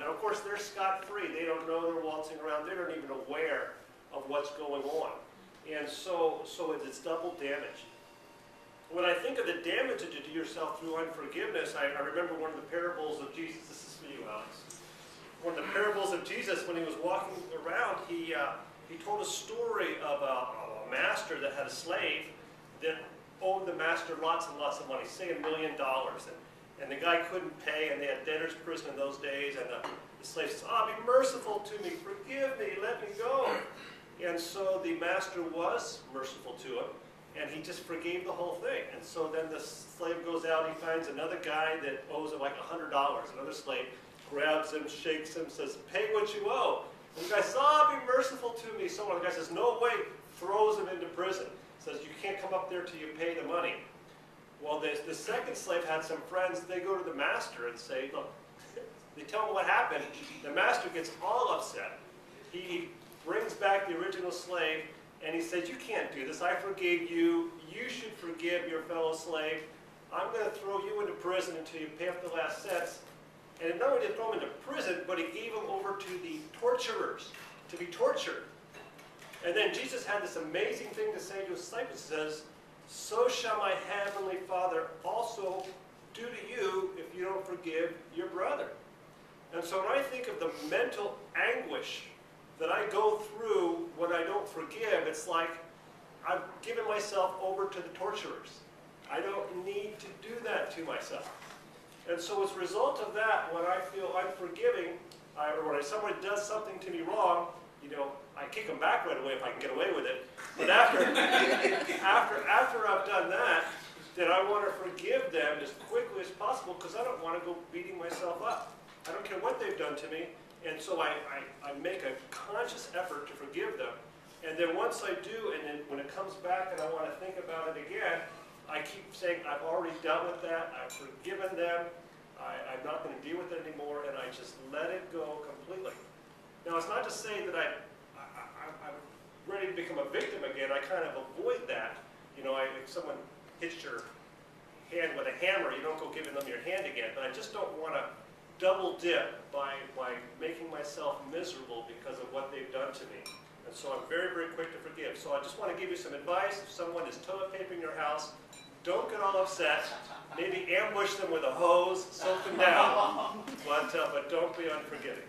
Now, of course, they're scot-free. They don't know they're waltzing around. They're not even aware of what's going on. And so it's double damage. When I think of the damage that you do yourself through unforgiveness, I remember one of the parables of Jesus. This is for you, Alex. One of the parables of Jesus, when he was walking around, he told a story of a master that had a slave that owed the master lots and lots of money, say $1 million. And the guy couldn't pay, and they had debtor's prison in those days, and the slave says, "Oh, be merciful to me, forgive me, let me go." And so the master was merciful to him, and he just forgave the whole thing. And so then the slave goes out, he finds another guy that owes him like $100. Another slave grabs him, shakes him, says, "Pay what you owe." And the guy says, "Oh, be merciful to me." So on. The guy says, "No way," throws him into prison. Says, "You can't come up there till you pay the money." Well, the second slave had some friends. They go to the master and say, look, they tell him what happened. The master gets all upset. He brings back the original slave, and he says, "You can't do this. I forgave you. You should forgive your fellow slave. I'm going to throw you into prison until you pay off the last cents." And not only did he throw him into prison, but he gave him over to the torturers to be tortured. And then Jesus had this amazing thing to say to his disciples. He says, "So shall my heavenly Father also do to you if you don't forgive your brother." And so when I think of the mental anguish that I go through when I don't forgive, it's like I've given myself over to the torturers. I don't need to do that to myself. And so as a result of that, when I feel unforgiving, or when somebody does something to me wrong, I kick them back right away if I can get away with it. But after I've done that, then I want to forgive them as quickly as possible, because I don't want to go beating myself up. I don't care what they've done to me. And so I make a conscious effort to forgive them. And then once I do, and then when it comes back and I want to think about it again, I keep saying, I've already dealt with that, I've forgiven them, I'm not going to deal with it anymore, and I just let it go completely. Now, it's not to say that I'm ready to become a victim again. I kind of avoid that. If someone hits your hand with a hammer, you don't go giving them your hand again. But I just don't want to double dip by making myself miserable because of what they've done to me. And so I'm very, very quick to forgive. So I just want to give you some advice. If someone is toilet papering your house, don't get all upset. Maybe ambush them with a hose, soak them down, but don't be unforgiving.